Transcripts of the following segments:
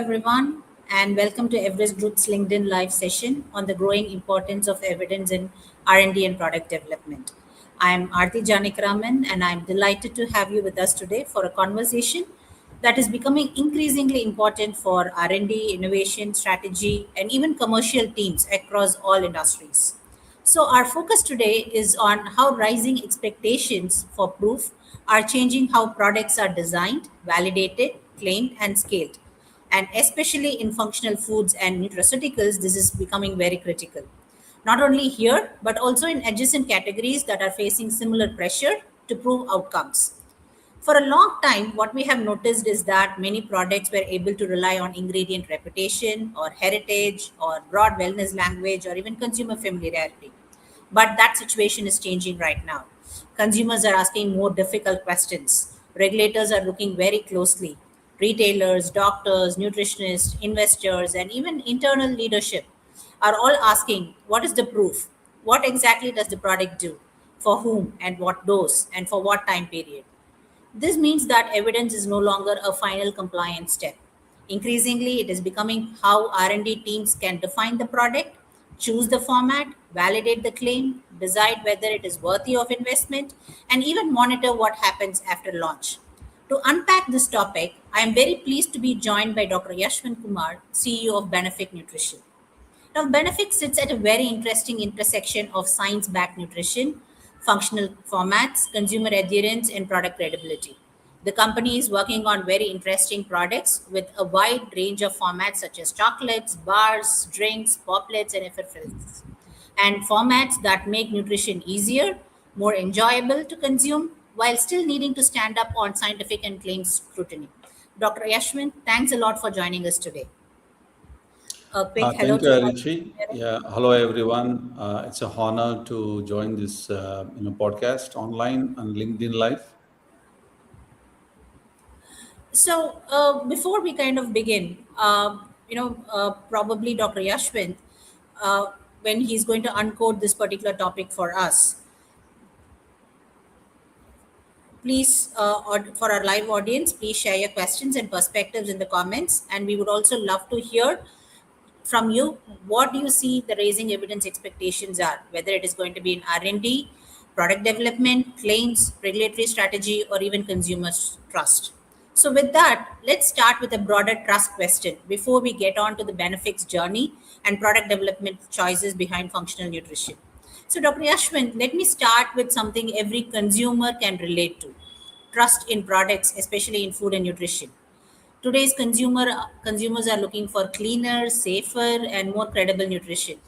everyone, and welcome to Everest Group's LinkedIn Live session on the growing importance of evidence in R&D and product development. I am Aarthi Janakiraman, and I'm delighted to have you with us today for a conversation that is becoming increasingly important for R&D, innovation, strategy, and even commercial teams across all industries. So, our focus today is on how rising expectations for proof are changing how products are designed, validated, claimed, and scaled. And especially in functional foods and nutraceuticals, this is becoming very critical. Not only here, but also in adjacent categories that are facing similar pressure to prove outcomes. For a long time, what we have noticed is that many products were able to rely on ingredient reputation or heritage or broad wellness language or even consumer familiarity. But that situation is changing right now. Consumers are asking more difficult questions. Regulators are looking very closely. Retailers, doctors, nutritionists, investors, and even internal leadership are all asking what is the proof? What exactly does the product do? For whom and what dose and for what time period? This means that evidence is no longer a final compliance step. Increasingly, it is becoming how R&D teams can define the product, choose the format, validate the claim, decide whether it is worthy of investment, and even monitor what happens after launch. To unpack this topic, I am very pleased to be joined by Dr. Yashawant Kumar, CEO of Benefic Nutrition. Now, Benefic sits at a very interesting intersection of science backed nutrition, functional formats, consumer adherence, and product credibility. The company is working on very interesting products with a wide range of formats such as chocolates, bars, drinks, poplets, and effervescents, and formats that make nutrition easier, more enjoyable to consume, while still needing to stand up on scientific and claims scrutiny. Dr. Yashwin, thanks a lot for joining us today. A quick hello Thank you, to all. Arichi. Yeah, hello everyone. It's an honor to join this podcast online on LinkedIn Live. So, before we kind of begin, probably Dr. Yashwant, uh, when he's going to uncode this particular topic for us, please, for our live audience, please share your questions and perspectives in the comments. And we would also love to hear from you what do you see the raising evidence expectations are, whether it is going to be in R&D, product development, claims, regulatory strategy, or even consumer trust. So with that, let's start with a broader trust question before we get on to the benefits journey and product development choices behind functional nutrition. So Dr. Yashwin, let me start with something every consumer can relate to: trust in products, especially in food and nutrition. Today's consumers are looking for cleaner, safer, and more credible nutrition.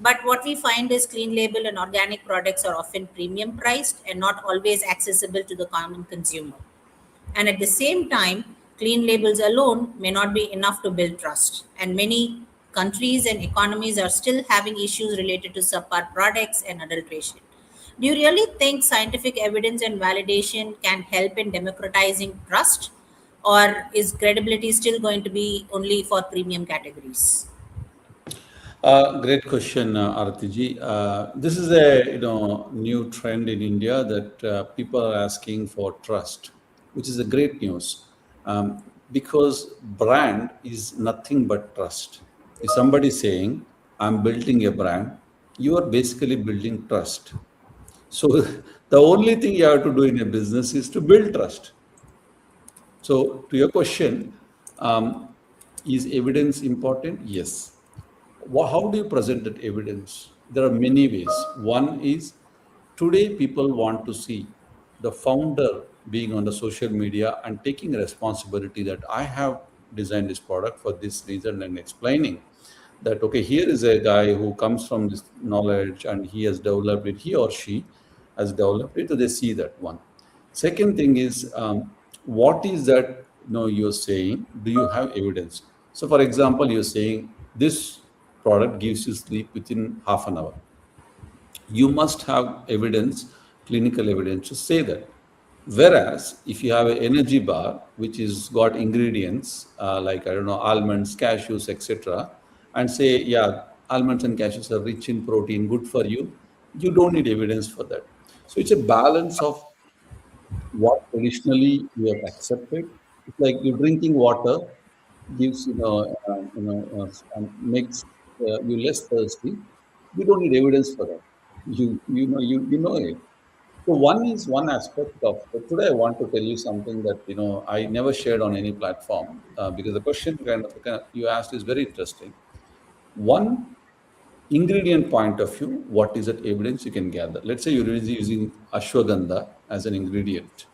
But what we find is clean label and organic products are often premium priced and not always accessible to the common consumer. And at the same time, clean labels alone may not be enough to build trust. And many countries and economies are still having issues related to subpar products and adulteration. Do you really think scientific evidence and validation can help in democratizing trust? Or is credibility still going to be only for premium categories? Great question, Aarthi ji. This is a new trend in India that people are asking for trust, which is a great news, because brand is nothing but trust. If somebody is saying, "I'm building a brand," you are basically building trust. So the only thing you have to do in a business is to build trust. So to your question, is evidence important? Yes. How do you present that evidence? There are many ways. One is today people want to see the founder being on the social media and taking responsibility that I have designed this product for this reason and explaining that, okay, here is a guy who comes from this knowledge and he has developed it, he or she has developed it, so they see that one. Second thing is, what is that you're saying? Do you have evidence? So, for example, you're saying this product gives you sleep within half an hour. You must have evidence, clinical evidence to say that. Whereas if you have an energy bar which is got ingredients like I don't know almonds, cashews, etc., and say yeah, almonds and cashews are rich in protein, good for you, you don't need evidence for that. So it's a balance of what traditionally we have accepted. It's like you're drinking water. gives makes you less thirsty. You don't need evidence for that. You know it. So one is one aspect of. But today I want to tell you something that I never shared on any platform, because the question kind of you asked is very interesting. One ingredient point of view, what is that evidence you can gather? Let's say you're really using ashwagandha as an ingredient.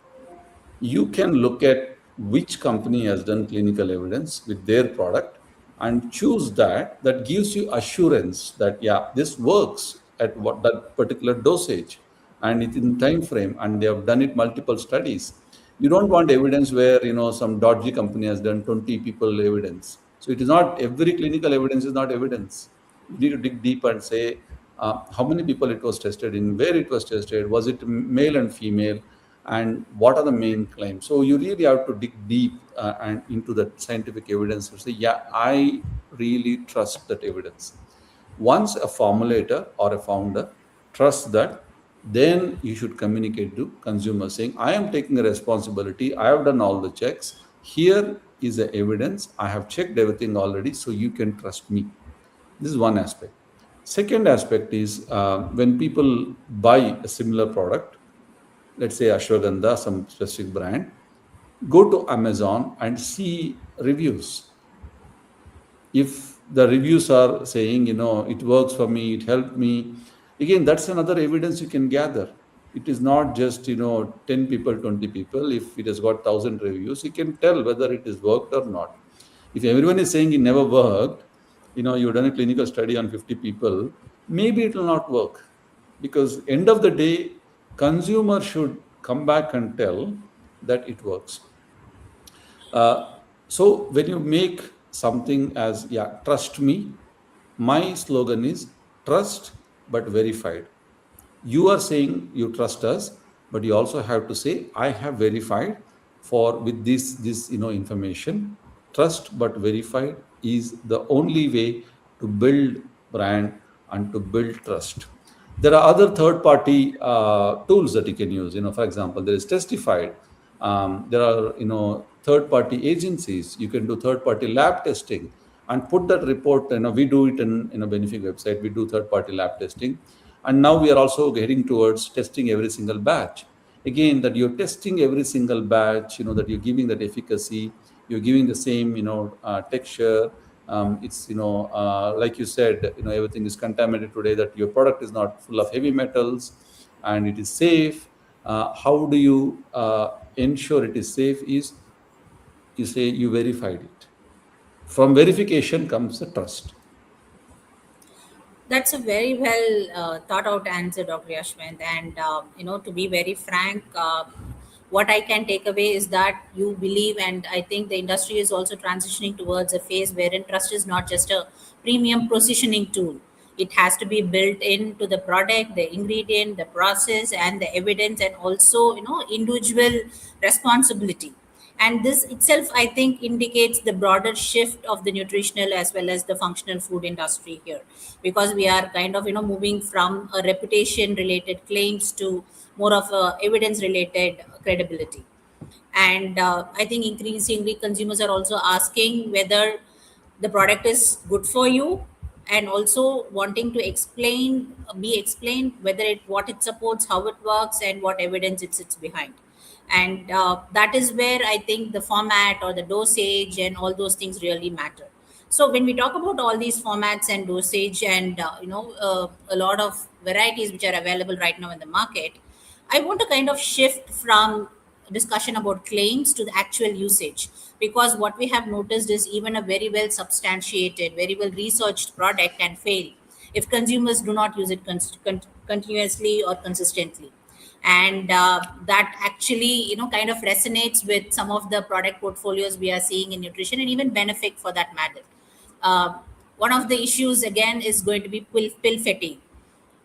You can look at which company has done clinical evidence with their product and choose that gives you assurance that yeah, this works at what that particular dosage and it's in time frame, and they have done it multiple studies. You don't want evidence where some dodgy company has done 20 people evidence. So it is not every clinical evidence is not evidence. You need to dig deep and say how many people it was tested in, where it was tested, was it male and female, and what are the main claims. So you really have to dig deep and into the scientific evidence to say, yeah, I really trust that evidence. Once a formulator or a founder trusts that, then you should communicate to consumers saying, I am taking a responsibility. I have done all the checks. Here is the evidence. I have checked everything already, so you can trust me. This is one aspect. Second aspect is when people buy a similar product, let's say ashwagandha, some specific brand, go to Amazon and see reviews. If the reviews are saying, it works for me, it helped me, again, that's another evidence you can gather. It is not just 10 people, 20 people. If it has got 1,000 reviews, you can tell whether it is worked or not. If everyone is saying it never worked, you've done a clinical study on 50 people, maybe it will not work. Because end of the day, consumer should come back and tell that it works. So when you make something as, yeah, trust me, my slogan is trust but verified. You are saying you trust us, but you also have to say, I have verified for with this information. Trust but verified is the only way to build brand and to build trust. There are other third party tools that you can use. For example, there is Testified. There are third party agencies. You can do third party lab testing and put that report. We do it in a Benefic website. We do third party lab testing, and now we are also heading towards testing every single batch. Again, that you're testing every single batch. That you're giving that efficacy. You're giving the same texture. It's like you said, everything is contaminated today. That your product is not full of heavy metals, and it is safe. How do you ensure it is safe? Is you say you verified it. From verification comes the trust. That's a very well thought out answer, Dr. Yashwant. And, to be very frank, what I can take away is that you believe, and I think the industry is also transitioning towards a phase wherein trust is not just a premium positioning tool. It has to be built into the product, the ingredient, the process, and the evidence, and also, individual responsibility. And this itself, I think, indicates the broader shift of the nutritional as well as the functional food industry here, because we are kind of moving from a reputation related claims to more of a evidence related credibility. And I think increasingly consumers are also asking whether the product is good for you, and also wanting to be explained whether it what it supports, how it works, and what evidence it sits behind. And that is where I think the format or the dosage and all those things really matter. So when we talk about all these formats and dosage and a lot of varieties which are available right now in the market, I want to kind of shift from discussion about claims to the actual usage, because what we have noticed is even a very well substantiated, very well researched product can fail if consumers do not use it continuously or consistently. And that actually kind of resonates with some of the product portfolios we are seeing in nutrition, and even Benefic for that matter. uh, One of the issues again is going to be pill fatigue.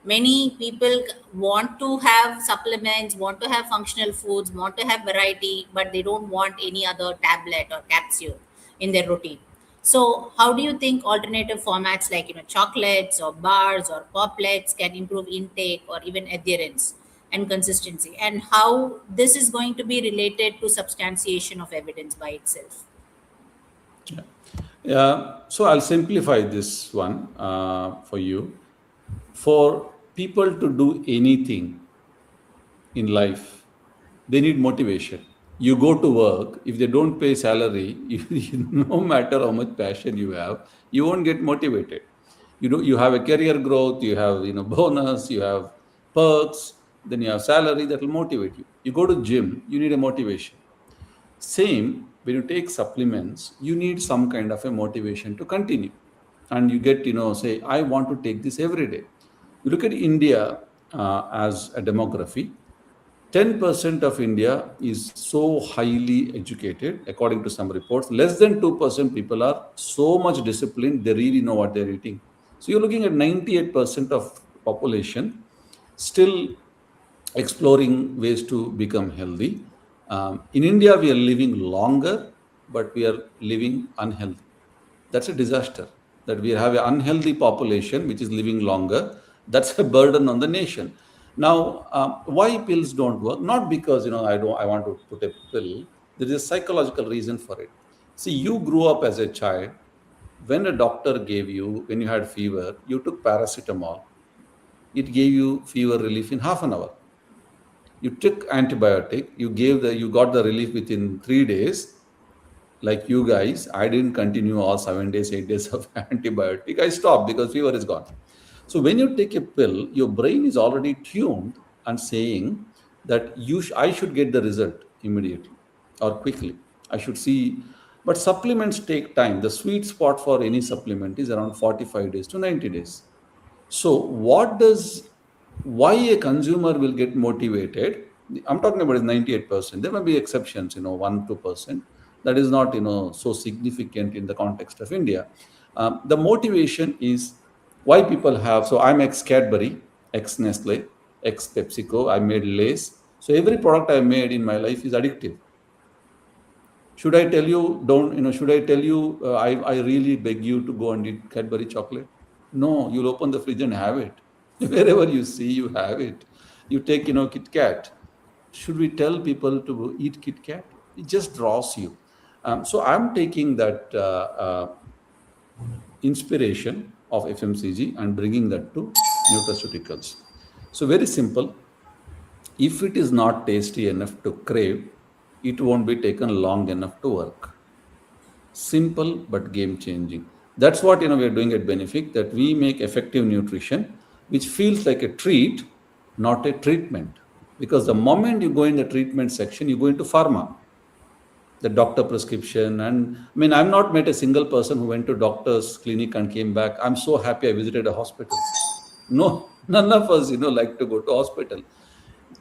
Many people want to have supplements, want to have functional foods, want to have variety, but they don't want any other tablet or capsule in their routine. So how do you think alternative formats like chocolates or bars or poplets can improve intake or even adherence and consistency, and how this is going to be related to substantiation of evidence by itself? Yeah. So I'll simplify this one for you. For people to do anything in life, they need motivation. You go to work, if they don't pay salary, no matter how much passion you have, you won't get motivated. You have a career growth, you have bonus, you have perks, then you have salary that will motivate you. You go to gym, you need a motivation. Same, when you take supplements, you need some kind of a motivation to continue. And you get, say, I want to take this every day. You look at India as a demography, 10% of India is so highly educated, according to some reports. Less than 2% people are so much disciplined, they really know what they're eating. So you're looking at 98% of population still exploring ways to become healthy. In India, we are living longer, but we are living unhealthy. That's a disaster. That we have an unhealthy population which is living longer. That's a burden on the nation. Now, why pills don't work? Not because I want to put a pill. There is a psychological reason for it. See, you grew up as a child. When a doctor gave you, when you had fever, you took paracetamol. It gave you fever relief in half an hour. You took antibiotic, you got the relief within 3 days. Like you guys, I didn't continue all 7 days, 8 days of antibiotic. I stopped because fever is gone. So when you take a pill, your brain is already tuned and saying that I should get the result immediately or quickly. I should see. But supplements take time. The sweet spot for any supplement is around 45 days to 90 days. So, why a consumer will get motivated? I'm talking about is 98%. There may be exceptions, 1, 2%. That is not, so significant in the context of India. The motivation is why people have. So, I'm ex Cadbury, ex Nestle, ex PepsiCo. I made Lays. So, every product I made in my life is addictive. Should I tell you, don't, should I tell you, I really beg you to go and eat Cadbury chocolate? No, you'll open the fridge and have it. Wherever you see, you have it. You take, Kit Kat. Should we tell people to eat Kit Kat? It just draws you. So I'm taking that inspiration of FMCG and bringing that to nutraceuticals. So very simple. If it is not tasty enough to crave, it won't be taken long enough to work. Simple but game changing. That's what we're doing at Benefic, that we make effective nutrition which feels like a treat, not a treatment. Because the moment you go in the treatment section, you go into pharma, the doctor prescription. And I mean, I've not met a single person who went to doctor's clinic and came back, I'm so happy I visited a hospital. No, none of us like to go to hospital.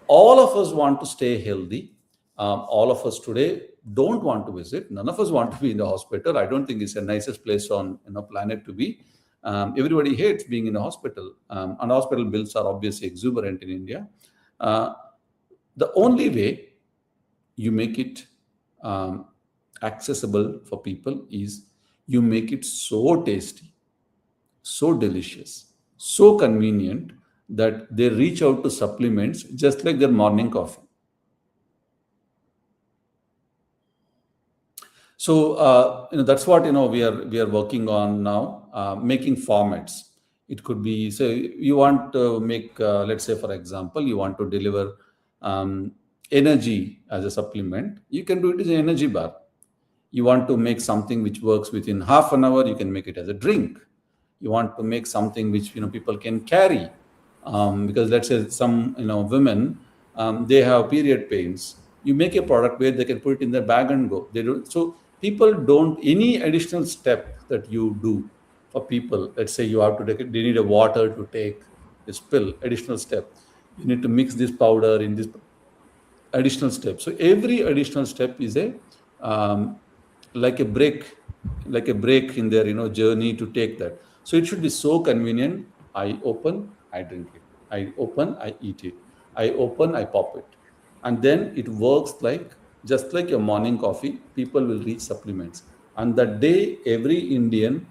All of us want to stay healthy. All of us today don't want to visit. None of us want to be in the hospital. I don't think it's the nicest place on planet to be. Everybody hates being in a hospital, and hospital bills are obviously exuberant in India. Uh, the only way you make it accessible for people is you make it so tasty, so delicious, so convenient that they reach out to supplements just like their morning coffee. So that's what we are working on now, making formats. It could be, say, you want to make, let's say, for example, you want to deliver um, energy as a supplement. You can do it as an energy bar. You want to make something which works within half an hour, you can make it as a drink. You want to make something which people can carry, because let's say some women, they have period pains. You make a product where they can put it in their bag and go. They don't. So people don't, any additional step that you do for people, let's say you have to take it, they need a water to take this pill, additional step, you need to mix this powder in this, additional step. So every additional step is a um, like a break, in their journey to take that. So it should be so convenient. I open, I drink it. I open, I eat it. I open, I pop it, and then it works like just like your morning coffee. People will reach supplements, and that day every Indian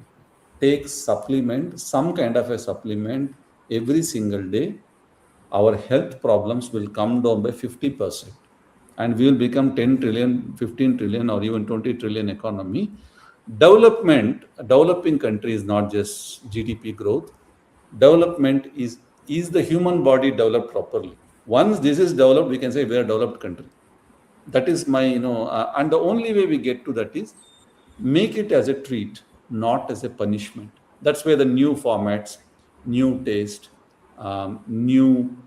takes supplement, some kind of a supplement every single day. Our health problems will come down by 50%, and we will become 10 trillion, 15 trillion, or even 20 trillion economy Developing country is not just GDP growth. Development is the human body developed properly. Once this is developed, we can say we are a developed country. That is my, and the only way we get to that is make it as a treat, not as a punishment. That's where the new formats, new taste, new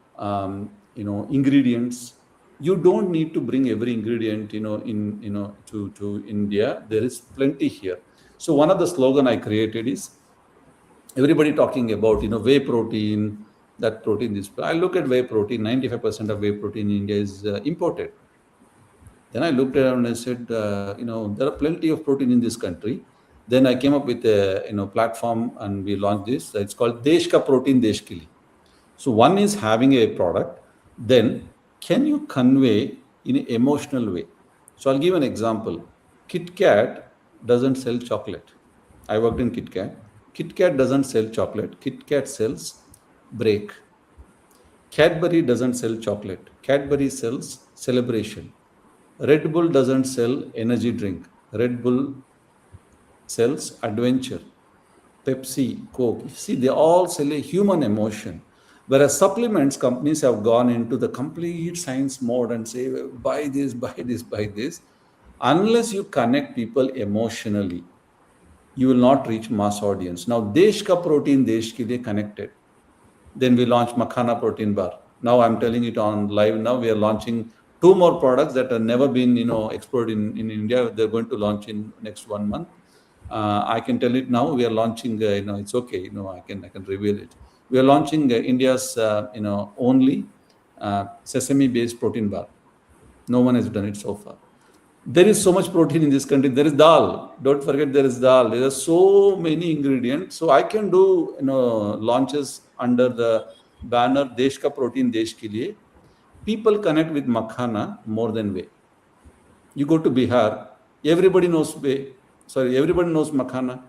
ingredients. You don't need to bring every ingredient to India. There is plenty here. So one of the slogan I created is everybody talking about whey protein, that protein, this. I look at whey protein. 95% of whey protein in India is imported. Then I looked around and I said, there are plenty of protein in this country. Then I came up with a platform and we launched this. It's called Desh Ka Protein Desh Ke Liye. So one is having a product. Then can you convey in an emotional way? So I'll give an example. Kit Kat doesn't sell chocolate. I worked in Kit Kat. Kit Kat doesn't sell chocolate. Kit Kat sells break. Cadbury doesn't sell chocolate. Cadbury sells celebration. Red Bull doesn't sell energy drink. Red Bull sells adventure. Pepsi, Coke. See, they all sell a human emotion. Whereas supplements companies have gone into the complete science mode and say, buy this, buy this, buy this. Unless you connect people emotionally, you will not reach mass audience. Now, Desh Ka Protein Desh Ke Liye connected. Then we launched Makhana protein bar. Now I'm telling it on live. Now we are launching two more products that have never been, explored in India. They're going to launch in next 1 month. I can tell it now. We are launching. It's okay. I can reveal it. We are launching India's, only sesame-based protein bar. No one has done it so far. There is so much protein in this country. There is dal. Don't forget there is dal. There are so many ingredients. So I can do launches under the banner Desh Ka Protein Desh Ke Liye. People connect with makhana more than whey. You go to Bihar, everybody knows whey. Sorry, everybody knows makhana.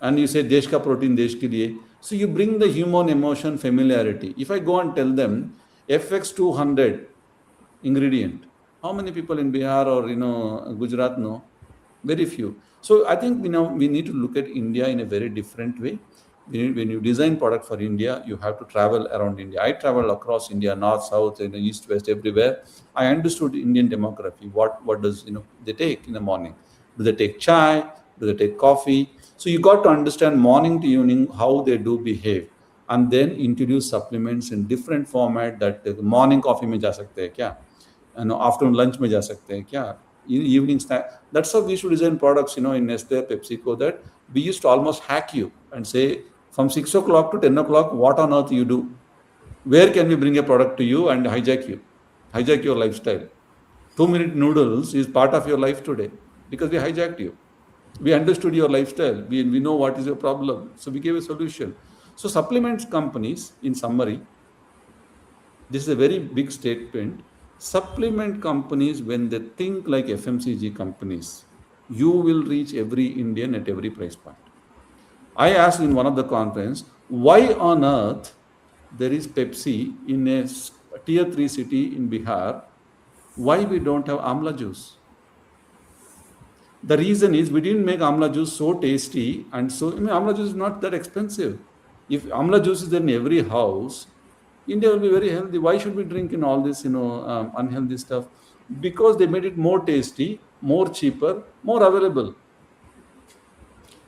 And you say Desh Ka Protein Desh Ke Liye. So you bring the human emotion familiarity. If I go and tell them FX200 ingredient, how many people in Bihar or Gujarat know? Very few. So I think we need to look at India in a very different way. When you design product for India, you have to travel around India. I travel across India, north, south, east, west, everywhere. I understood Indian demography. What does they take in the morning? Do they take chai? Do they take coffee? So you got to understand morning to evening how they do behave, and then introduce supplements in different format. That morning coffee में जा सकते हैं क्या? Afternoon lunch में जा सकते हैं क्या? Evening snack. That's how we should design products. In Nestle, PepsiCo, that we used to almost hack you and say from 6 o'clock to 10 o'clock, what on earth you do? Where can we bring a product to you and hijack your lifestyle? 2-minute noodles is part of your life today because we hijacked you. We understood your lifestyle. We know what is your problem. So we gave a solution. So supplements companies, in summary, this is a very big statement. Supplement companies, when they think like FMCG companies, you will reach every Indian at every price point. I asked in one of the conference, why on earth there is Pepsi in a tier 3 city in Bihar? Why we don't have Amla juice? The reason is we didn't make Amla juice so tasty, and so Amla juice is not that expensive. If Amla juice is in every house, India will be very healthy. Why should we drink in all this, unhealthy stuff? Because they made it more tasty, more cheaper, more available.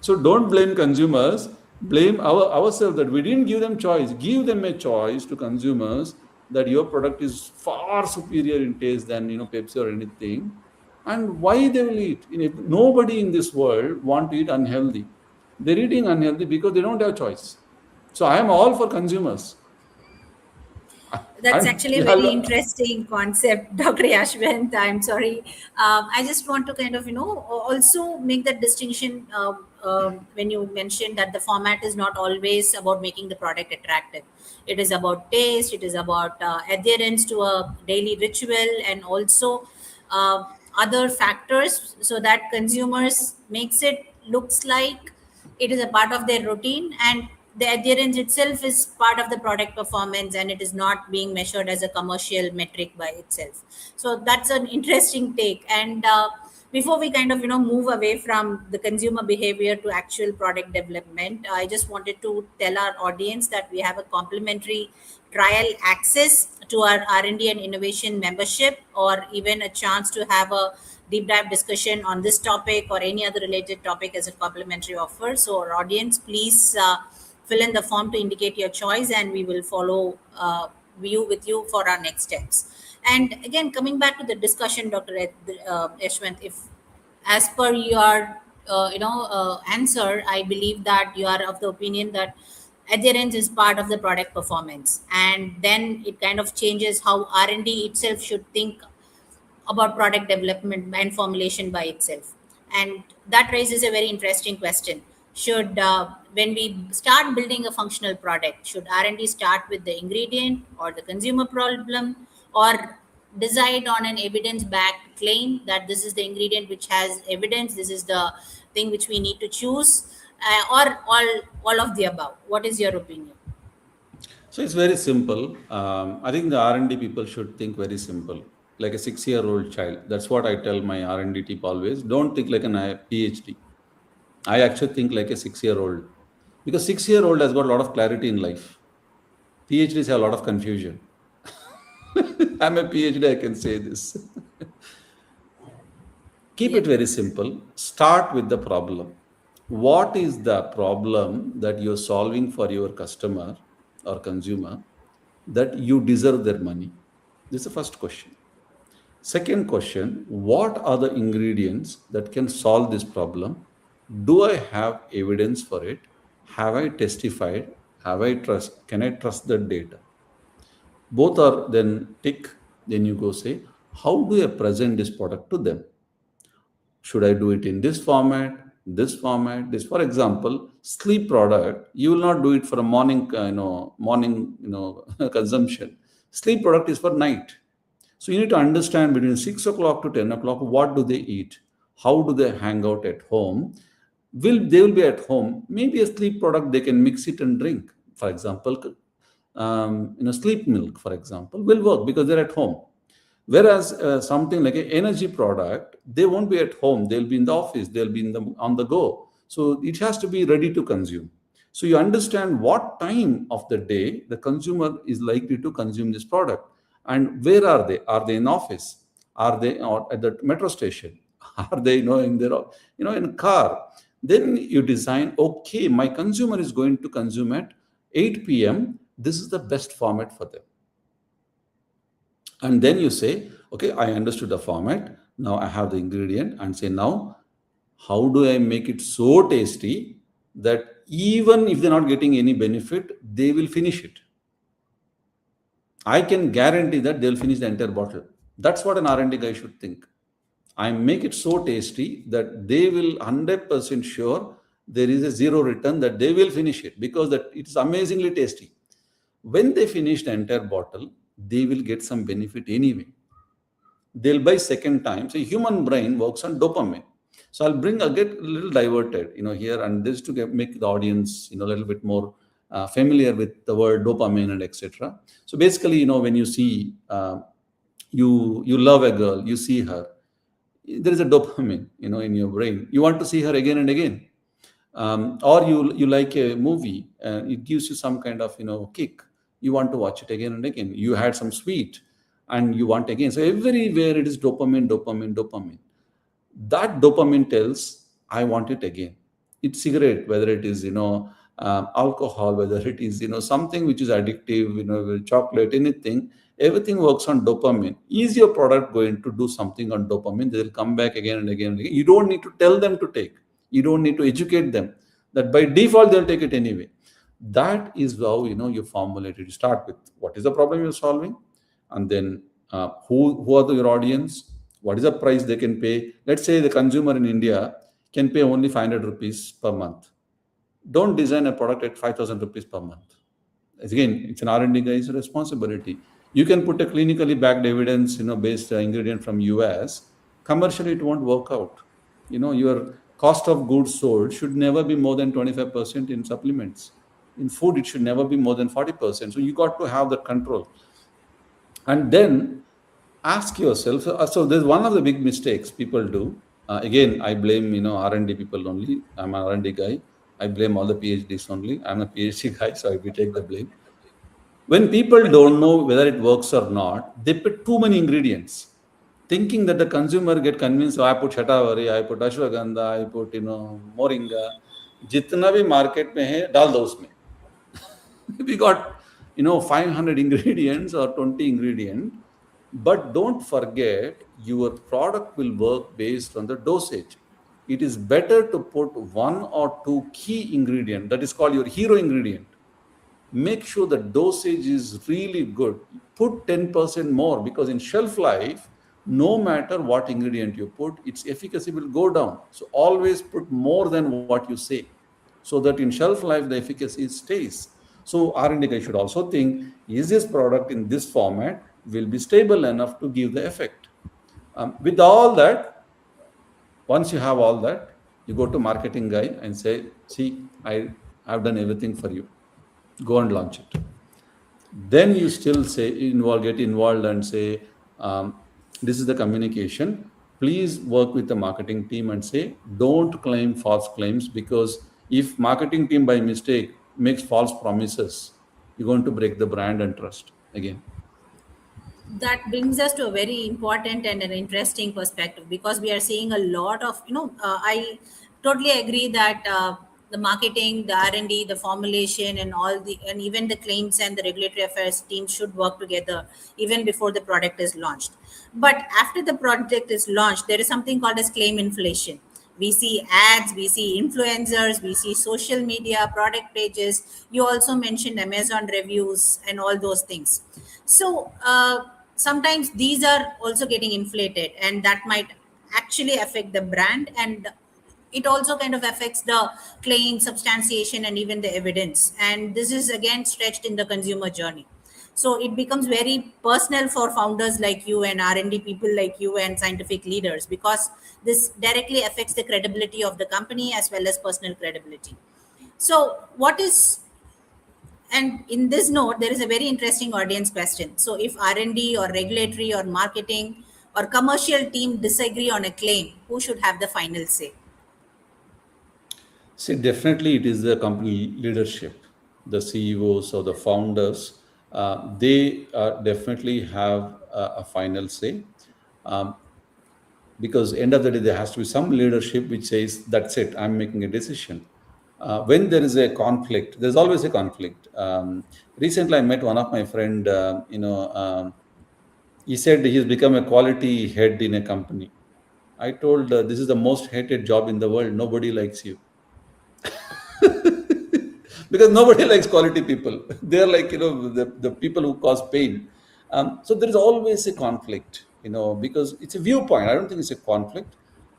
So don't blame consumers, blame ourselves that we didn't give them choice. Give them a choice to consumers that your product is far superior in taste than Pepsi or anything, and why they will eat. Nobody in this world want to eat unhealthy. They're eating unhealthy because they don't have choice. So I am all for consumers. That's And actually a very interesting concept, Dr. Yashwant. I'm sorry. I just want to kind of, also make that distinction when you mentioned that the format is not always about making the product attractive. It is about taste, it is about adherence to a daily ritual, and also other factors, so that consumers makes it looks like it is a part of their routine, and the adherence itself is part of the product performance, and it is not being measured as a commercial metric by itself. So that's an interesting take. And Before we kind of move away from the consumer behavior to actual product development, I just wanted to tell our audience that we have a complimentary trial access to our R&D and innovation membership, or even a chance to have a deep dive discussion on this topic or any other related topic as a complimentary offer. So our audience, please fill in the form to indicate your choice, and we will follow you with you for our next steps. And again, coming back to the discussion, Dr. Yashwant, if as per your answer, I believe that you are of the opinion that adherence is part of the product performance, and then it kind of changes how R&D itself should think about product development and formulation by itself. And that raises a very interesting question. Should when we start building a functional product, should R&D start with the ingredient or the consumer problem, or decide on an evidence backed claim that this is the ingredient which has evidence, this is the thing which we need to choose, or all of the above? What is your opinion? So it's very simple. I think the R&D people should think very simple, like a 6-year-old child. That's what I tell my R&D team always. Don't think like a PhD. I actually think like a 6-year-old, because 6-year-old has got a lot of clarity in life. PhDs have a lot of confusion. I'm a PhD, I can say this. Keep Yeah. it very simple. Start with the problem. What is the problem that you're solving for your customer or consumer that you deserve their money? This is the first question. Second question, what are the ingredients that can solve this problem? Do I have evidence for it? Have I testified? Can I trust the data? Both are then tick. Then you go say, how do I present this product to them? Should I do it in this format, this format, this? For example, sleep product, you will not do it for a morning consumption. Sleep product is for night. So you need to understand between 6 o'clock to 10 o'clock, what do they eat? How do they hang out at home? They will be at home? Maybe a sleep product they can mix it and drink. For example, sleep milk, for example, will work because they're at home. Whereas something like an energy product, they won't be at home. They'll be in the office. They'll be on the go. So it has to be ready to consume. So you understand what time of the day the consumer is likely to consume this product, and where are they? Are they in office? Are they or at the metro station? Are they in their in a car? Then you design. Okay, my consumer is going to consume at 8 p.m. This is the best format for them. And then you say, okay, I understood the format. Now I have the ingredient, and say, now how do I make it so tasty that even if they're not getting any benefit, they will finish it? I can guarantee that they'll finish the entire bottle. That's what an R&D guy should think. I make it so tasty that they will 100% sure there is a zero return, that they will finish it because that it's amazingly tasty. When they finish the entire bottle, they will get some benefit anyway. They'll buy second time. So human brain works on dopamine. So I'll get a little diverted, here, and this to make the audience, a little bit more familiar with the word dopamine and etc. So basically, when you see, you love a girl, you see her, there is a dopamine, in your brain. You want to see her again and again. Or you like a movie, it gives you some kind of kick. You want to watch it again and again. You had some sweet and you want again. So everywhere it is dopamine, dopamine, dopamine. That dopamine tells, I want it again. It's cigarette, whether it is alcohol, whether it is something which is addictive, chocolate, anything. Everything works on dopamine. Is your product going to do something on dopamine? They'll come back again and again and again. You don't need to tell them to take. You don't need to educate them. That by default they'll take it anyway. That is how you formulate it. You start with what is the problem you're solving, and then who are your audience, what is the price they can pay. Let's say the consumer in India can pay only 500 rupees per month. Don't design a product at 5,000 rupees per month. Again, it's an R&D guy's responsibility. You can put a clinically backed evidence based ingredient from US. Commercially it won't work out. Your cost of goods sold should never be more than 25% in supplements. In food it should never be more than 40%. So you got to have that control. And then ask yourself, so there's one of the big mistakes people do. Again, I blame R&D people only. I'm an R&D guy. I blame all the PhDs only. I'm a PhD guy, so I will take the blame. When people don't know whether it works or not, they put too many ingredients, thinking that the consumer get convinced. Oh, I put shatavari, I put ashwagandha, I put moringa, जितना भी market में है डाल दो उसमें. We got 500 ingredients or 20 ingredient, but don't forget your product will work based on the dosage. It is better to put one or two key ingredient, that is called your hero ingredient. Make sure the dosage is really good. Put 10% more, because in shelf life, no matter what ingredient you put, its efficacy will go down. So always put more than what you say, so that in shelf life the efficacy stays. So R&D guy should also think, is this product in this format will be stable enough to give the effect. With all that, once you have all that, you go to marketing guy and say, see, I've done everything for you, go and launch it. Then you still get involved and say, this is the communication. Please work with the marketing team and say, don't claim false claims, because if marketing team by mistake makes false promises, you're going to break the brand and trust again. That brings us to a very important and an interesting perspective, because we are seeing a lot of I totally agree that the marketing, the R&D, the formulation, and all the, and even the claims and the regulatory affairs team should work together even before the product is launched. But after the product is launched, there is something called as claim inflation. We see ads, we see influencers, we see social media product pages. You also mentioned Amazon reviews and all those things. So sometimes these are also getting inflated, and that might actually affect the brand, and it also kind of affects the claim substantiation and even the evidence, and this is again stretched in the consumer journey. So it becomes very personal for founders like you and R&D people like you and scientific leaders, because this directly affects the credibility of the company as well as personal credibility. So what is, and in this note, there is a very interesting audience question. So if R&D or regulatory or marketing or commercial team disagree on a claim, who should have the final say? See, definitely it is the company leadership, the CEOs or the founders. They definitely have a final say. Um, because end of the day there has to be some leadership which says, that's it, I'm making a decision. When there is a conflict, there's always a conflict. Recently I met one of my friend, he said he's become a quality head in a company. I told, this is the most hated job in the world, nobody likes you. Because nobody likes quality people. They're like, the people who cause pain. So there is always a conflict, because it's a viewpoint. I don't think it's a conflict.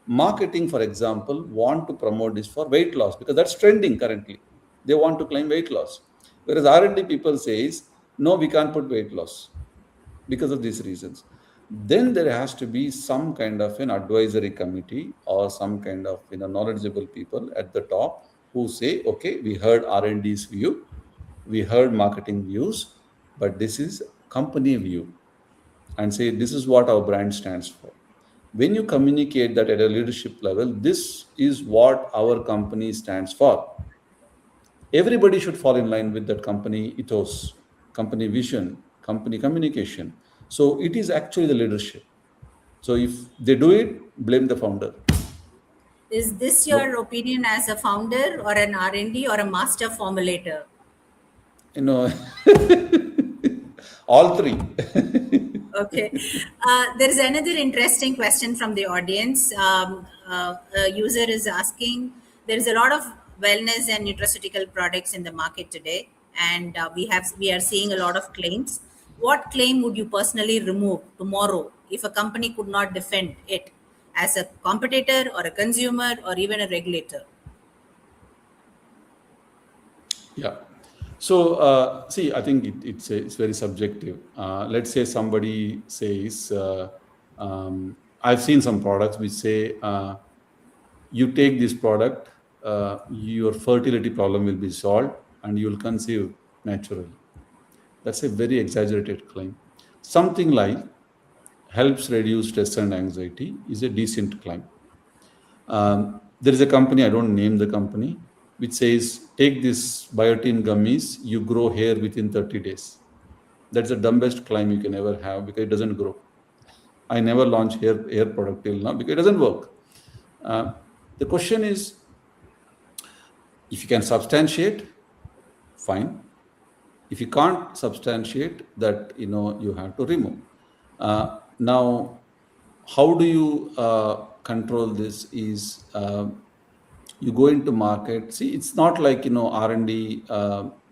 Marketing, for example, want to promote this for weight loss because that's trending currently. They want to claim weight loss. Whereas R&D people says, no, we can't put weight loss because of these reasons. Then there has to be some kind of an advisory committee or some kind of knowledgeable people at the top who say, okay, we heard R&D's view, we heard marketing views, but this is company view, and say this is what our brand stands for. When you communicate that at a leadership level, this is what our company stands for, everybody should fall in line with that company ethos, company vision, company communication. So it is actually the leadership. So if they do it, blame the founder. Is this No, your opinion as a founder or an R&D or a master formulator? you know all three. Okay. There is another interesting question from the audience. A user is asking, there is a lot of wellness and nutraceutical products in the market today, and we are seeing a lot of claims. What claim would you personally remove tomorrow if a company could not defend it as a competitor or a consumer or even a regulator? Yeah. So, see, I think it's very subjective. Let's say somebody says, I've seen some products which say, you take this product, your fertility problem will be solved and you will conceive naturally. That's a very exaggerated claim. Something like helps reduce stress and anxiety is a decent claim. There is a company, I don't name the company, which says, take this biotin gummies, you grow hair within 30 days. That's the dumbest claim you can ever have, because it doesn't grow. I never launch hair product till now because it doesn't work. uh, the question is, if you can substantiate, fine. If you can't substantiate that, you have to remove. Now, how do you control this is, you go into market. See, it's not like, R&D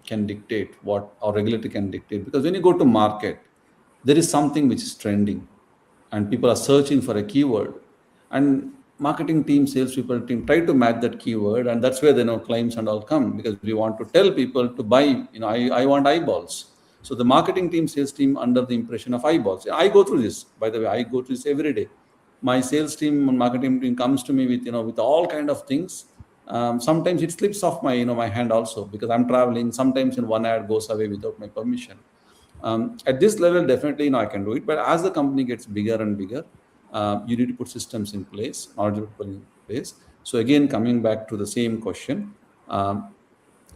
can dictate what, or regulator can dictate, because when you go to market, there is something which is trending and people are searching for a keyword, and marketing team, salespeople team try to match that keyword, and that's where claims and all come, because we want to tell people to buy. I want eyeballs. So the marketing team, sales team, under the impression of eyeballs. I go through this, by the way. I go through this every day. My sales team and marketing team comes to me with, with all kind of things. Sometimes it slips off my, my hand also, because I'm traveling. Sometimes in one ad goes away without my permission. At this level, definitely, I can do it. But as the company gets bigger and bigger, you need to put systems in place, knowledgeable people in place. So again, coming back to the same question,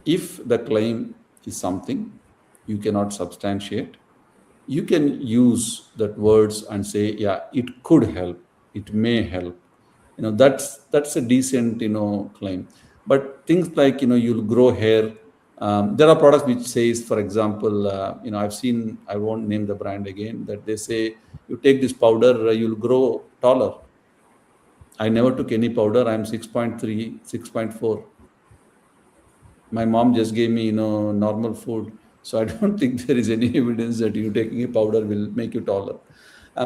if the claim is something you cannot substantiate, you can use that words and say, yeah, it could help, it may help. That's a decent, claim. But things like, you'll grow hair. There are products which says, for example, I've seen, I won't name the brand again, that they say, you take this powder, you'll grow taller. I never took any powder. I'm 6.3, 6.4. My mom just gave me, normal food. So I don't think there is any evidence that you taking a powder will make you taller.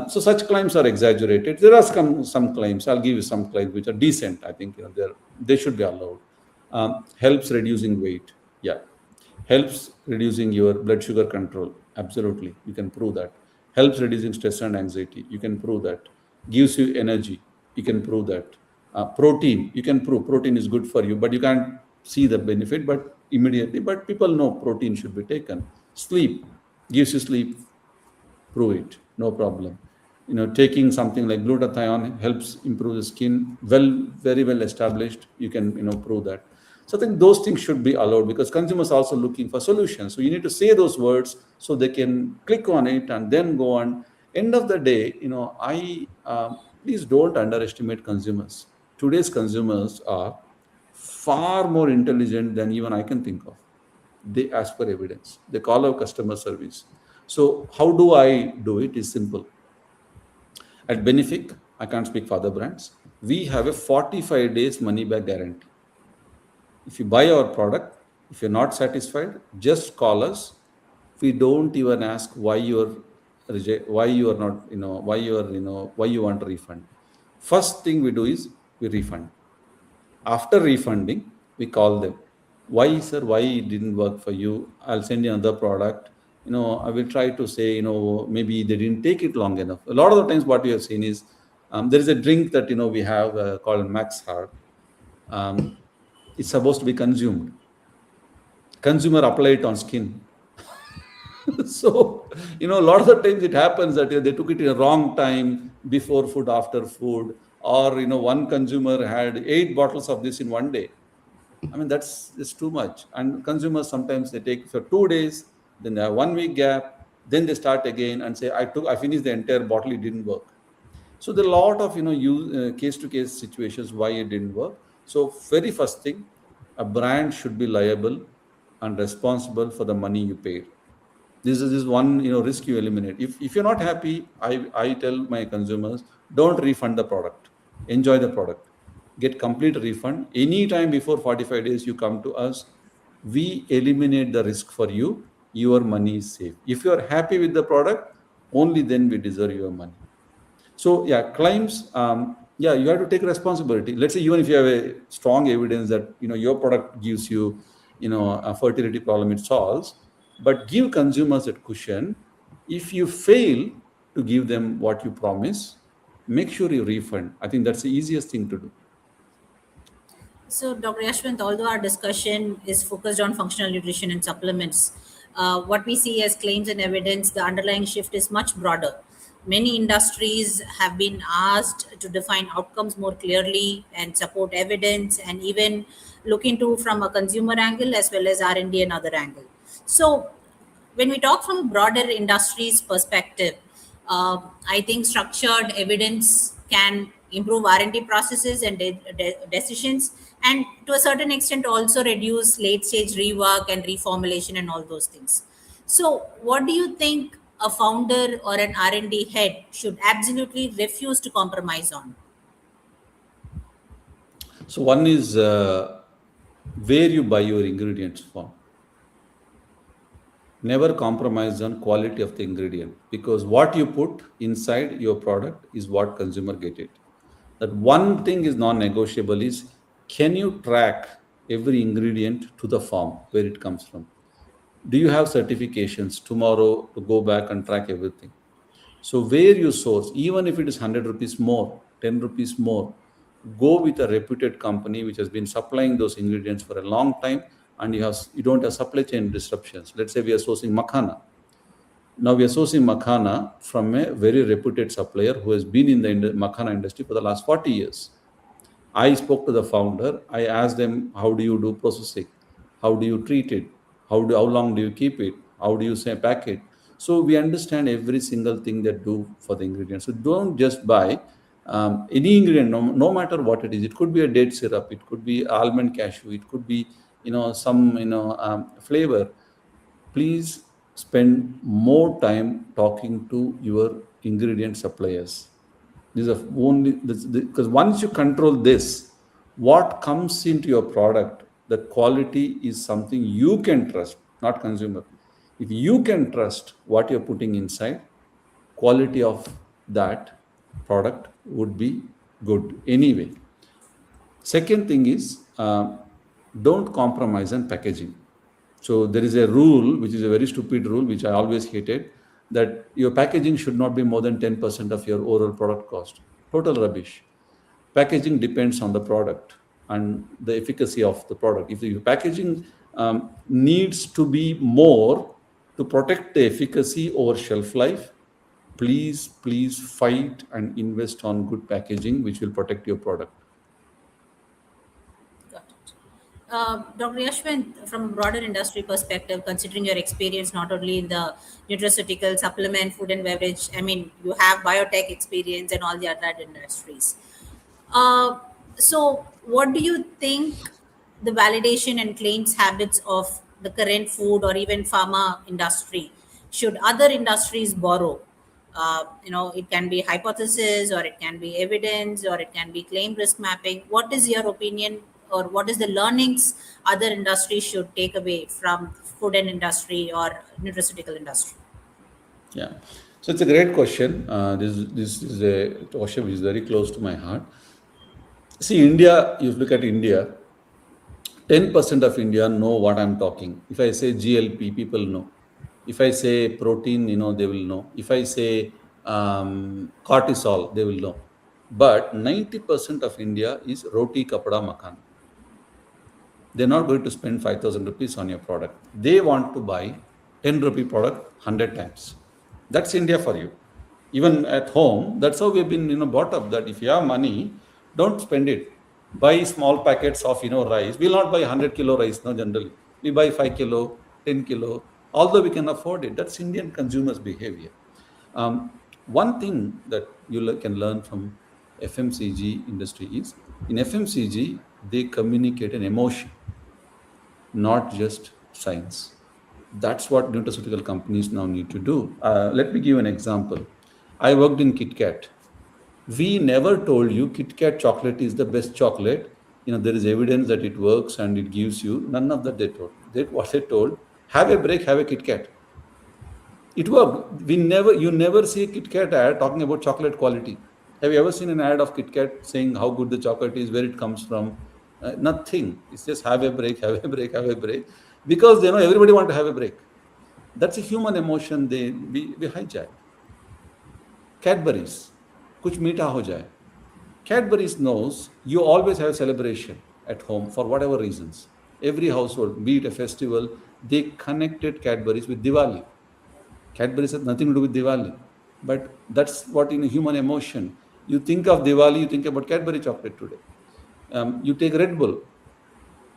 So such claims are exaggerated. There are some claims. I'll give you some claims which are decent. I think, they should be allowed. Helps reducing weight. Yeah. Helps reducing your blood sugar control. Absolutely. You can prove that. Helps reducing stress and anxiety. You can prove that. Gives you energy. You can prove that. Protein. You can prove protein is good for you, but you can't see the benefit but immediately. But people know protein should be taken. Sleep. Gives you sleep. Prove it. No problem. Taking something like glutathione helps improve the skin. Very well established. You can, prove that. So I think those things should be allowed, because consumers are also looking for solutions. So you need to say those words so they can click on it and then go on. End of the day, please don't underestimate consumers. Today's consumers are far more intelligent than even I can think of. They ask for evidence. They call our customer service. So how do I do it? Is simple. At Benefic, I can't speak for other brands, we have a 45 days money back guarantee. If you buy our product, if you're not satisfied, just call us. We don't even ask why you are not, why you want a refund. First thing we do is we refund. After refunding, we call them. Why, sir? Why it didn't work for you? I'll send you another product. I will try to say, maybe they didn't take it long enough. A lot of the times, what we have seen is, there is a drink that we have called Max Hard. It's supposed to be consumed. Consumer apply it on skin. So, a lot of the times it happens that they took it in a wrong time, before food, after food, or, one consumer had 8 bottles of this in one day. I mean, that's too much. And consumers, sometimes they take for 2 days, then they have 1 week gap, then they start again and say, I finished the entire bottle, it didn't work. So there are a lot of, case-to-case situations why it didn't work. So very first thing, a brand should be liable and responsible for the money you paid. This is one, risk you eliminate. If you're not happy, I tell my consumers, don't refund the product. Enjoy the product. Get complete refund. Anytime before 45 days you come to us, we eliminate the risk for you. Your money is safe. If you're happy with the product, only then we deserve your money. So yeah, claims, you have to take responsibility. Let's say even if you have a strong evidence that your product gives you, a fertility problem, it solves, but give consumers that cushion. If you fail to give them what you promise, make sure you refund. I think that's the easiest thing to do. So, Dr. Yashwant, although our discussion is focused on functional nutrition and supplements, what we see as claims and evidence, the underlying shift is much broader. Many industries have been asked to define outcomes more clearly and support evidence and even look into from a consumer angle as well as R&D and other angle. So when we talk from a broader industry's perspective, I think structured evidence can improve R&D processes and decisions, and to a certain extent also reduce late stage rework and reformulation and all those things. So, what do you think a founder or an R&D head should absolutely refuse to compromise on? So one is where you buy your ingredients from. Never compromise on quality of the ingredient, because what you put inside your product is what consumer get it. That one thing is non-negotiable is, can you track every ingredient to the farm where it comes from? Do you have certifications tomorrow to go back and track everything? So where you source, even if it is 100 rupees more, 10 rupees more, go with a reputed company which has been supplying those ingredients for a long time, and you don't have supply chain disruptions. Let's say we are sourcing makhana. Now we are sourcing makhana from a very reputed supplier who has been in the makhana industry for the last 40 years. I spoke to the founder. I asked them, how do you do processing? How do you treat it? How long do you keep it? How do you say pack it? So we understand every single thing that do for the ingredients. So don't just buy any ingredient, no matter what it is. It could be a date syrup. It could be almond cashew. It could be some flavor. Please spend more time talking to your ingredient suppliers. These are only because once you control this, what comes into your product, the quality is something you can trust, not consumer. If you can trust what you're putting inside, quality of that product would be good anyway. Second thing is, don't compromise on packaging. So there is a rule, which is a very stupid rule, which I always hated, that your packaging should not be more than 10% of your overall product cost. Total rubbish. Packaging depends on the product and the efficacy of the product. If the packaging needs to be more to protect the efficacy over shelf life, please fight and invest on good packaging, which will protect your product. Got it. Dr. Yashwant, from a broader industry perspective, considering your experience not only in the nutraceutical, supplement, food and beverage, I mean, you have biotech experience and all the other industries. Uh, so, what do you think the validation and claims habits of the current food or even pharma industry should other industries borrow? It can be hypothesis or it can be evidence or it can be claim risk mapping. What is your opinion, or what is the learnings other industries should take away from food and industry or nutraceutical industry? Yeah. So it's a great question. This is a question which is very close to my heart. See, India, you look at India, 10% of India know what I'm talking. If I say GLP, people know. If I say protein, they will know. If I say cortisol, they will know. But 90% of India is roti, kapada, makan. They're not going to spend 5,000 rupees on your product. They want to buy 10 rupee product 100 times. That's India for you. Even at home, that's how we've been brought up, that if you have money, don't spend it. Buy small packets of rice. We'll not buy 100 kilo rice, no, generally. We buy 5 kilo, 10 kilo, although we can afford it. That's Indian consumers' behavior. One thing that you can learn from FMCG industry is, in FMCG, they communicate an emotion, not just science. That's what nutraceutical companies now need to do. Let me give you an example. I worked in KitKat. We never told you KitKat chocolate is the best chocolate. There is evidence that it works and it gives you. None of that they told. What they told, have a break, have a KitKat. It worked. You never see a KitKat ad talking about chocolate quality. Have you ever seen an ad of KitKat saying how good the chocolate is, where it comes from? Nothing. It's just have a break, have a break, have a break. Because they know everybody want to have a break. That's a human emotion we hijack. Cadbury's, kuch meeta ho jaye. Cadbury's knows you always have a celebration at home for whatever reasons. Every household, be it a festival, they connected Cadbury's with Diwali. Cadbury's has nothing to do with Diwali. But that's what in human emotion. You think of Diwali, you think about Cadbury chocolate today. You take Red Bull.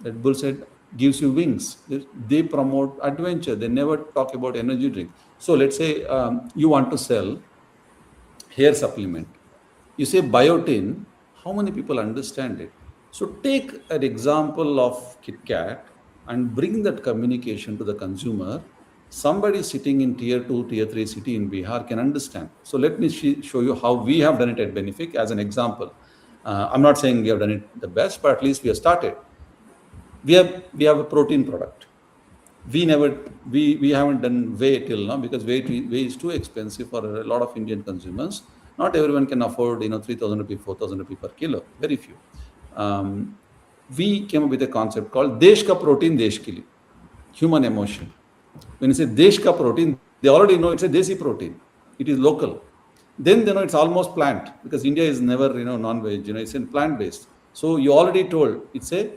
Red Bull said gives you wings. They promote adventure. They never talk about energy drink. So let's say you want to sell hair supplement. You say biotin, how many people understand it? So take an example of KitKat and bring that communication to the consumer. Somebody sitting in tier 2, tier 3 city in Bihar can understand. So let me show you how we have done it at Benefic as an example. I'm not saying we have done it the best, but at least we have started. We have a protein product. We haven't done whey till now because whey is too expensive for a lot of Indian consumers. Not everyone can afford 3,000 rupee, 4,000 rupee per kilo. Very few. um, we came up with a concept called desh ka protein desh ke liye, human emotion. When you say desh ka protein, they already know it's a desi protein. It is local. Then they know it's almost plant because India is never non-veg. It's in plant-based. So you already told it's a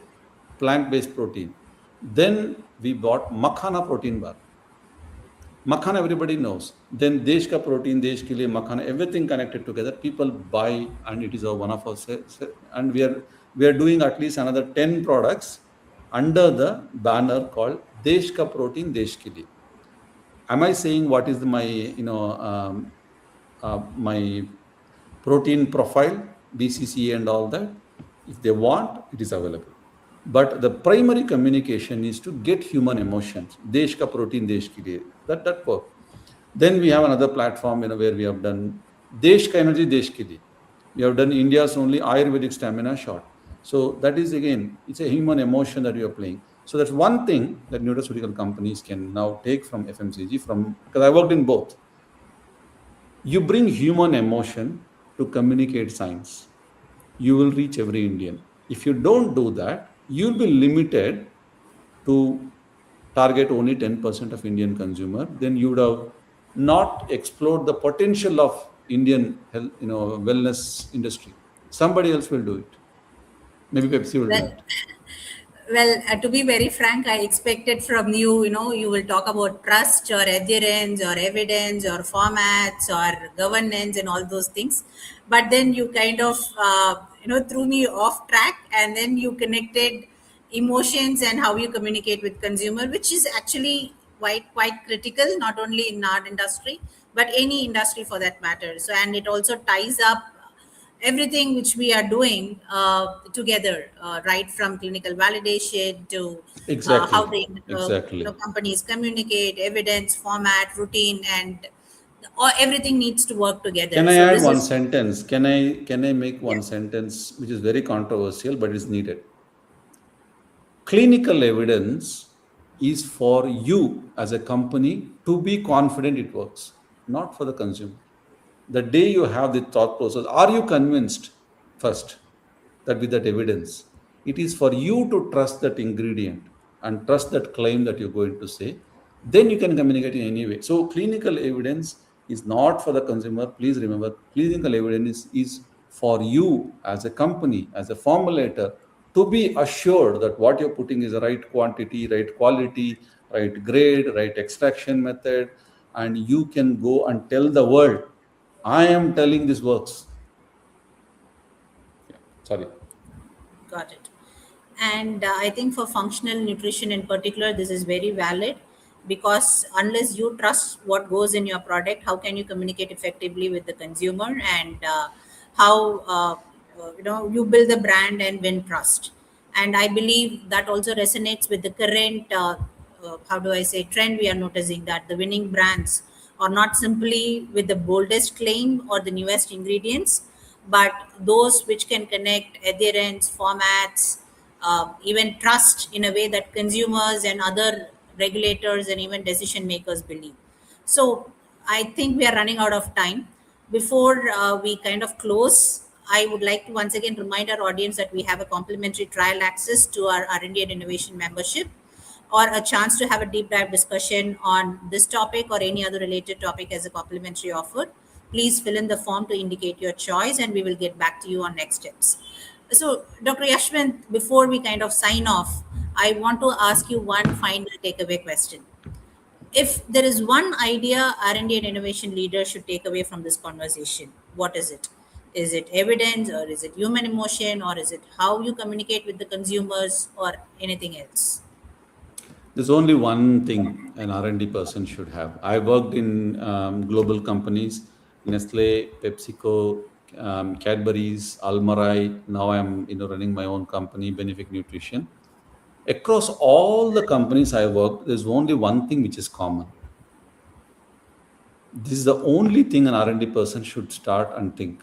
plant-based protein. Then we bought makhana protein bar. Makhana everybody knows. Then desh ka protein, desh ke liye makhana, everything connected together. People buy, and it is one of our and we are doing at least another 10 products under the banner called Desh ka protein, desh ke liye. Am I saying what is my my protein profile, BCCA and all that? If they want, it is available. But the primary communication is to get human emotions. Desh ka protein, desh ke liye. That work. Then we have another platform, where we have done Desh ka energy, desh ke liye. We have done India's only Ayurvedic stamina shot. So that is again, it's a human emotion that you are playing. So that's one thing that nutraceutical companies can now take from FMCG. Because I worked in both. You bring human emotion to communicate science, you will reach every Indian. If you don't do that, you'll be limited to target only 10% of Indian consumer. Then you would have not explored the potential of Indian health, wellness industry. Somebody else will do it. Maybe Pepsi will do Well, it. to be very frank, I expected from you, you will talk about trust or adherence or evidence or formats or governance and all those things. But then you kind of, threw me off track, and then you connected emotions and how you communicate with consumer, which is actually quite critical, not only in our industry, but any industry for that matter. So, and it also ties up everything which we are doing together, right from clinical validation to how Exactly. the Exactly. companies communicate, evidence, format, routine, and everything needs to work together. Can I So add this one is, sentence? Can I make yeah, one sentence which is very controversial but is needed? Clinical evidence is for you as a company to be confident it works, not for the consumer. The day you have the thought process, are you convinced first that with that evidence? It is for you to trust that ingredient and trust that claim that you're going to say. Then you can communicate in any way. So, clinical evidence is not for the consumer. Please remember, clinical evidence is for you as a company, as a formulator, to be assured that what you're putting is the right quantity, right quality, right grade, right extraction method, and you can go and tell the world, I am telling this works. Yeah, sorry. got it. And I think for functional nutrition in particular, this is very valid, because unless you trust what goes in your product, how can you communicate effectively with the consumer, and how you build the brand and win trust. And I believe that also resonates with the current, how do I say, trend we are noticing, that the winning brands are not simply with the boldest claim or the newest ingredients, but those which can connect adherence, formats, even trust in a way that consumers and other regulators and even decision makers believe. So I think we are running out of time. Before we kind of close, I would like to once again remind our audience that we have a complimentary trial access to our R&D and innovation membership, or a chance to have a deep dive discussion on this topic or any other related topic as a complimentary offer. Please fill in the form to indicate your choice, and we will get back to you on next steps. So, Dr. Yashwant, before we kind of sign off, I want to ask you one final takeaway question. If there is one idea R&D and innovation leaders should take away from this conversation, what is it? Is it evidence, or is it human emotion, or is it how you communicate with the consumers, or anything else? There's only one thing an R&D person should have. I worked in global companies, Nestle, PepsiCo, Cadbury's, Almarai. Now I'm running my own company, Benefic Nutrition. Across all the companies I worked, there's only one thing which is common. This is the only thing an R&D person should start and think.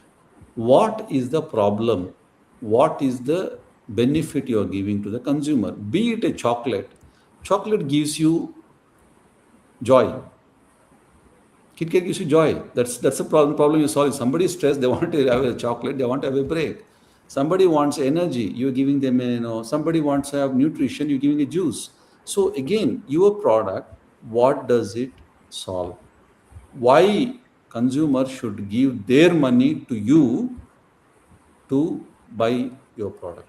What is the problem? What is the benefit you are giving to the consumer? Be it a chocolate. Chocolate gives you joy. KitKat gives you joy. That's a problem you solve. If somebody is stressed, they want to have a chocolate, they want to have a break. Somebody wants energy, you're giving them somebody wants to have nutrition, you're giving a juice. So again, your product, what does it solve? Why consumer should give their money to you to buy your product?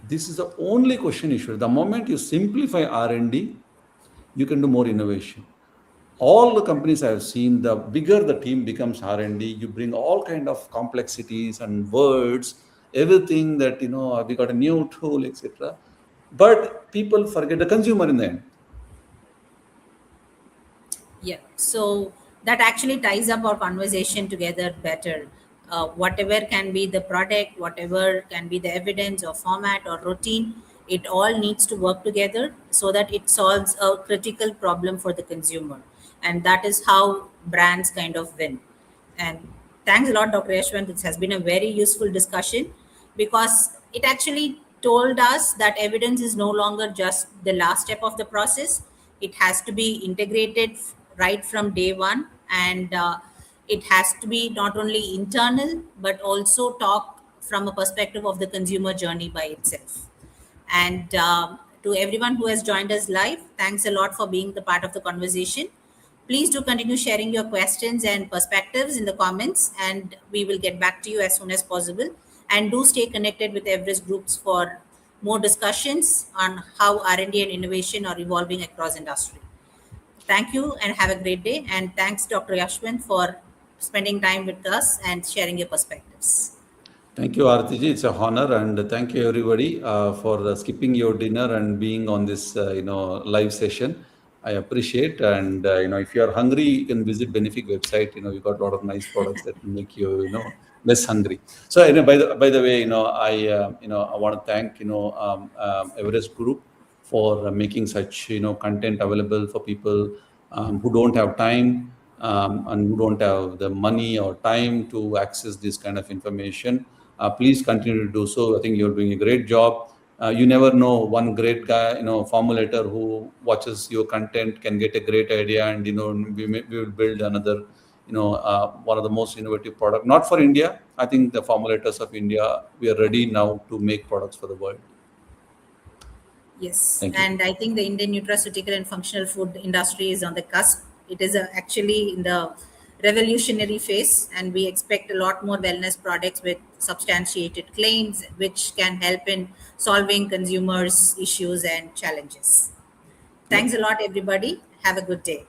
This is the only question you should. The moment you simplify R&D, you can do more innovation. All the companies I have seen, the bigger the team becomes R&D, you bring all kind of complexities and words, everything that we got a new tool, etc. But people forget the consumer in the end. Yeah, so that actually ties up our conversation together better. Whatever can be the product, whatever can be the evidence or format or routine, it all needs to work together so that it solves a critical problem for the consumer. And that is how brands kind of win. And thanks a lot, Dr. Yashwant. This has been a very useful discussion because it actually told us that evidence is no longer just the last step of the process. It has to be integrated right from day one, and it has to be not only internal but also talk from a perspective of the consumer journey by itself. And to everyone who has joined us live, thanks a lot for being the part of the conversation. Please do continue sharing your questions and perspectives in the comments, and we will get back to you as soon as possible. And do stay connected with Everest Groups for more discussions on how R&D and innovation are evolving across industry. Thank you and have a great day. And thanks, Dr. Yashwant, for spending time with us and sharing your perspectives. Thank you, Aarthi. It's a honor, and thank you everybody for skipping your dinner and being on this live session. I appreciate, and if you are hungry, you can visit Benefic website. We got a lot of nice products that will make you less hungry. So by the way, I want to thank Everest Group for making such content available for people who don't have time and who don't have the money or time to access this kind of information. Please continue to do so. I think you're doing a great job. You never know, one great guy, formulator who watches your content can get a great idea, and we will build another, one of the most innovative product. Not for India. I think the formulators of India, we are ready now to make products for the world. Yes, Thank you. and I think the Indian nutraceutical and functional food industry is on the cusp. It is actually in the revolutionary phase, and we expect a lot more wellness products with substantiated claims, which can help in solving consumers' issues and challenges. Thanks Yep. a lot, everybody. Have a good day.